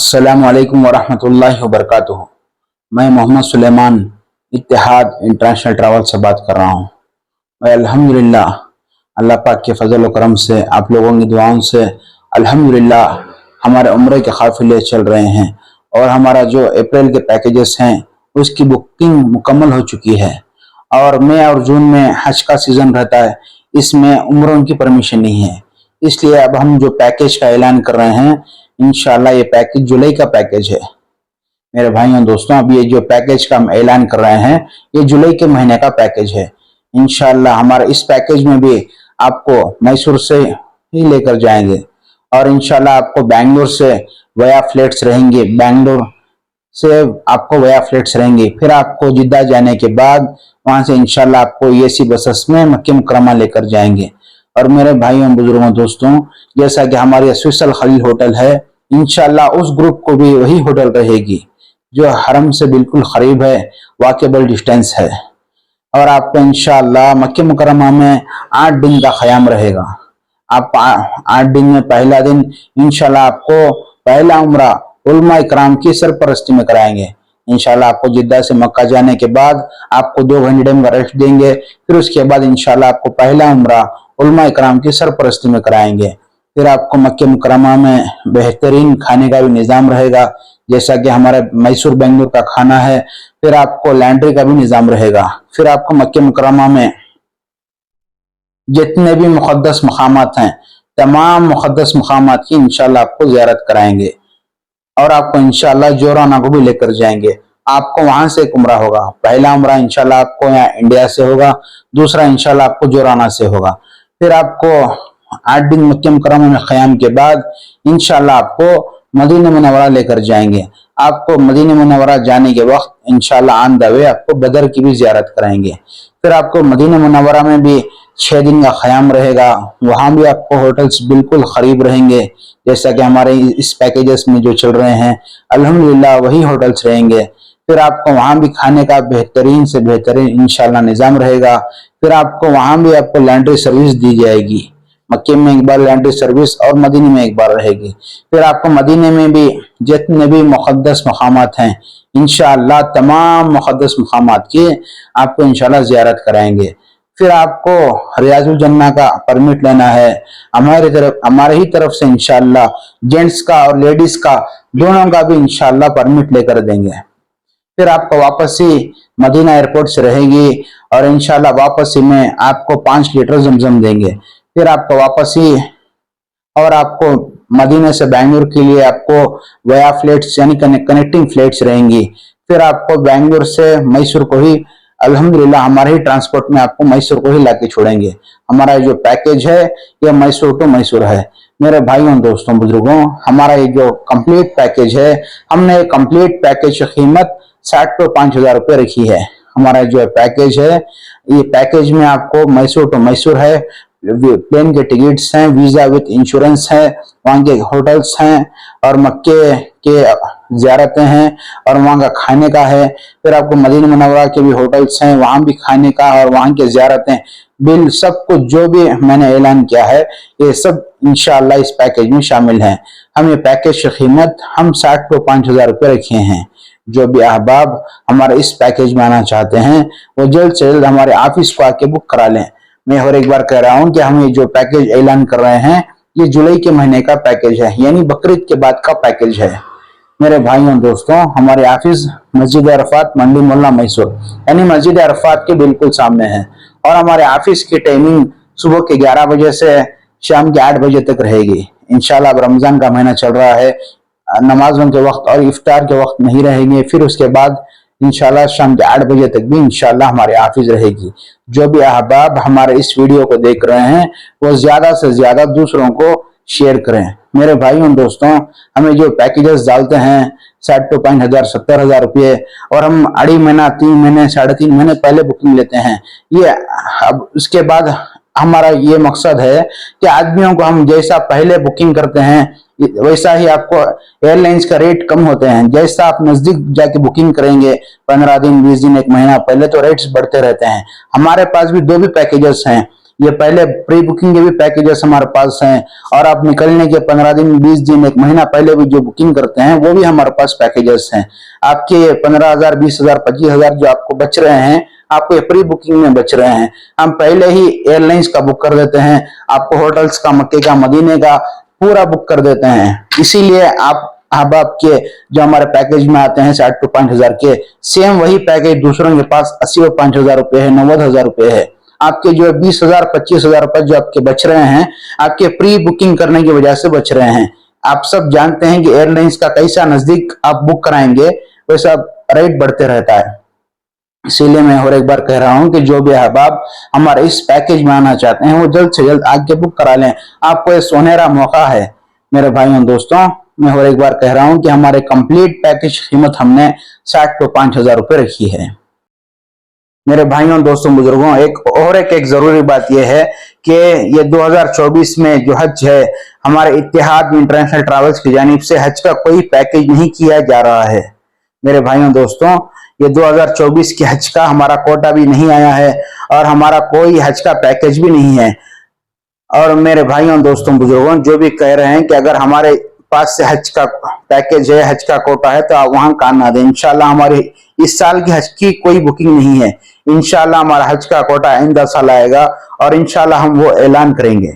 अस्सलामुअलैकुम वरहमतुल्लाहि वबरकातुहू। मैं मोहम्मद सुलेमान इत्तेहाद इंटरनेशनल ट्रैवल से बात कर रहा हूँ। मैं अल्हम्दुलिल्लाह अल्लाह पाक के फजल व करम से, आप लोगों की दुआओं से अल्हम्दुलिल्लाह हमारे उम्रे के काफिले चल रहे हैं और हमारा जो अप्रैल के पैकेजेस हैं उसकी बुकिंग मुकम्मल हो चुकी है। और मई और जून में हज का सीज़न रहता है, इसमें उम्रों की परमिशन नहीं है, इसलिए अब हम जो पैकेज का ऐलान कर रहे हैं इंशाल्लाह ये पैकेज जुलाई का पैकेज है। मेरे भाइयों दोस्तों, अब ये जो पैकेज का हम ऐलान कर रहे हैं ये जुलाई के महीने का पैकेज है। इंशाल्लाह हमारे इस पैकेज में भी आपको मैसूर से ही लेकर जाएंगे और इंशाल्लाह आपको बेंगलोर से वया फ्लाइट्स रहेंगे, बेंगलोर से आपको वया फ्लाइट्स रहेंगी। फिर आपको जिद्दा जाने के बाद वहां से इंशाल्लाह आपको एसी बसेस में मक्के मुकर्रमा लेकर जाएंगे। और मेरे भाइयों बुजुर्गों दोस्तों, जैसा कि हमारी स्विसल खलील होटल है, इंशाल्लाह उस ग्रुप को भी वही होटल रहेगी जो हरम से बिल्कुल करीब है, वाकेबल डिस्टेंस है। और आपको इंशाल्लाह मक्के मुकर्रमा में 8 दिन का क़याम रहेगा। आप 8 दिन में पहला दिन इंशाल्लाह आपको पहला उम्रा उलमा इकराम की सरपरस्ती में कराएंगे। इंशाल्लाह आपको जिद्दा से मक्का जाने के बाद आपको 2 घंटे का रेस्ट देंगे। फिर उसके बाद इंशाल्लाह आपको पहला उम्रा उलमा इकराम की सरपरस्ती में कराएंगे। फिर आपको मक्के मुकर्रमा में बेहतरीन खाने का भी निज़ाम रहेगा, जैसा कि हमारे मैसूर बेंगलुरु का खाना है। फिर आपको लैंड्री का भी निज़ाम रहेगा। फिर आपको मक्के मुकर्रमा में जितने भी मुक़द्दस मकामात हैं, तमाम मुक़द्दस मकामात की इंशाल्लाह आपको ज़ियारत कराएंगे और आपको इंशाल्लाह जोराना को भी लेकर जाएंगे। आपको वहां से एक उम्रा होगा। पहला उम्रा इंशाल्लाह आपको यहाँ इंडिया से होगा, दूसरा इंशाल्लाह आपको जोराना से होगा। फिर आपको 8 दिन मक्के मुकर्रमा में क़याम के बाद इंशाल्लाह आपको मदीना मुनव्वरा लेकर जाएंगे। आपको मदीना मुनव्वरा जाने के वक्त इंशाल्लाह ऑन द वे आपको बदर की भी ज़ियारत कराएंगे। फिर आपको मदीना मुनव्वरा में भी 6 दिन का क़याम रहेगा। वहां भी आपको होटल्स बिल्कुल करीब रहेंगे, जैसा कि हमारे इस पैकेजेस में जो चल रहे हैं अल्हम्दुलिल्लाह वही होटल्स रहेंगे। फिर आपको वहां भी खाने का बेहतरीन से बेहतरीन इंशाल्लाह निज़ाम रहेगा। फिर आपको वहां भी आपको लैंड्री सर्विस दी जाएगी। मक्के में एक बार लैंड्री सर्विस और मदीने में एक बार रहेगी। फिर आपको मदीने में भी जितने भी मुक़द्दस मकामात हैं इंशाअल्लाह तमाम मुक़द्दस मकामात की आपको इंशाअल्लाह ज़ियारत कराएंगे। फिर आपको रियाजुल जन्ना का परमिट लेना है हमारे ही तरफ से इंशाअल्लाह जेंट्स का और लेडीज का दोनों का भी इंशाअल्लाह परमिट लेकर देंगे। फिर आपको वापसी मदीना एयरपोर्ट से रहेगी और इंशाल्लाह वापसी में आपको 5 लीटर जमजम देंगे। फिर आपको वापसी और आपको मदीना से बेंगलुरु के लिए आपको वया फ्लाइट्स यानी कनेक्टिंग फ्लाइट्स रहेंगी। फिर आपको बेंगलुरु से मैसूर को ही अल्हम्दुलिल्लाह हमारे ही ट्रांसपोर्ट में आपको मैसूर को ही लाके छोड़ेंगे। हमारा जो पैकेज है ये मैसूर टू मैसूर है। मेरे भाइयों दोस्तों बुजुर्गों, हमारा ये जो कंप्लीट पैकेज है, हमने कंप्लीट पैकेज की कीमत 60 to 5,000 रुपये रखी है। हमारा जो पैकेज है, ये पैकेज में आपको मैसूर टू मैसूर है, प्लेन के टिकट्स हैं, वीजा विद इंश्योरेंस है, वहाँ के होटल्स हैं और मक्के के ज़ियारतें हैं और वहाँ का खाने का है। फिर आपको मदीना मुनव्वरा के भी होटल्स हैं, वहाँ भी खाने का और वहाँ के ज़ियारतें, बिल सब कुछ जो भी मैंने ऐलान किया है ये सब इंशाअल्लाह इस पैकेज में शामिल है। हम ये पैकेज की कीमत हम 60 to 5,000 रुपये रखे हैं। जो भी अहबाब हमारे इस पैकेज में आना चाहते हैं वो जल्द से जल्द हमारे ऑफिस को आके बुक करा लें। मैं और एक बार कह रहा हूँ कि हम ये जो पैकेज ऐलान कर रहे हैं ये जुलाई के महीने का पैकेज है, यानी बकरीद के बाद का पैकेज है। मेरे भाइयों दोस्तों, हमारे ऑफिस मस्जिद अरफात मंडी मोहल्ला मैसूर यानी मस्जिद अरफात के बिल्कुल सामने है और हमारे ऑफिस की टाइमिंग सुबह के 11 बजे से शाम के 8 बजे तक रहेगी। इंशाल्लाह अब रमजान का महीना चल रहा है, नमाजों के वक्त और इफ्तार के वक्त नहीं रहेंगे। फिर उसके बाद इंशाल्लाह शाम के 8 बजे तक भी इंशाल्लाह हमारे ऑफिस रहेगी। जो भी अहबाब हमारे इस वीडियो को देख रहे हैं वो ज्यादा से ज्यादा दूसरों को शेयर करें। मेरे भाइयों दोस्तों, हमें जो पैकेजेस डालते हैं 60 to 5,000 70,000 रुपये और हम 2.5 महीना 3 महीने 3.5 महीने पहले बुकिंग लेते हैं। ये अब उसके बाद हमारा ये मकसद है कि आदमियों को हम जैसा पहले बुकिंग करते हैं वैसा ही आपको एयरलाइंस का रेट कम होते हैं। जैसा आप नजदीक जाके बुकिंग करेंगे 15 दिन 20 दिन 1 महीना पहले तो रेट्स बढ़ते रहते हैं। हमारे पास भी 2 भी पैकेजेस हैं, ये पहले प्री बुकिंग के भी पैकेजेस हमारे पास हैं, और आप निकलने के 15 दिन, 20 दिन, एक महीना पहले भी जो बुकिंग करते हैं वो भी हमारे पास पैकेजेस हैं। आपके 15,000, 20,000, 25,000 जो आपको बच रहे हैं, आपको ये प्री बुकिंग में बच रहे हैं। हम पहले ही एयरलाइंस का बुक कर देते हैं, आपको होटल्स का, मक्के का, मदीने का पूरा बुक कर देते हैं। इसीलिए आप अब आपके जो हमारे पैकेज में आते हैं 60 to 5,000 के, सेम वही पैकेज दूसरों के पास 80 और 5,000 रुपए है, 90,000 रुपए है। आपके जो 20,000, 25,000 रुपए जो आपके बच रहे हैं, आपके प्री बुकिंग करने की वजह से बच रहे हैं। आप सब जानते हैं कि एयरलाइंस का कैसा नजदीक आप बुक कराएंगे वैसा रेट बढ़ते रहता है। इसीलिए मैं और एक बार कह रहा हूं कि जो भी अहबाब हमारे इस पैकेज में आना चाहते हैं वो जल्द से जल्द आके बुक करा लें। आपको ये सुनहरा मौका है मेरे भाइयों दोस्तों। मैं और एक बार कह रहा हूं कि हमारे कंप्लीट पैकेज कीमत हमने 60 to 5,000 रुपए रखी है। मेरे भाइयों दोस्तों बुजुर्गों, एक जरूरी बात यह है कि ये 2024 में जो हज है, हमारे इत्तेहाद इंटरनेशनल ट्रैवल्स की जानिब से हज का कोई पैकेज नहीं किया जा रहा है। मेरे भाइयों दोस्तों, ये 2024 के हज का हमारा कोटा भी नहीं आया है और हमारा कोई हज का पैकेज भी नहीं है। और मेरे भाइयों दोस्तों बुजुर्गों, जो भी कह रहे हैं कि अगर हमारे पास से हज का पैकेज है, हज का कोटा है, तो आप वहां कान ना दें। इंशाल्लाह हमारे इस साल की हज की कोई बुकिंग नहीं है। इंशाल्लाह हमारा हज का कोटा आइंदा साल आएगा और इंशाल्लाह हम वो ऐलान करेंगे।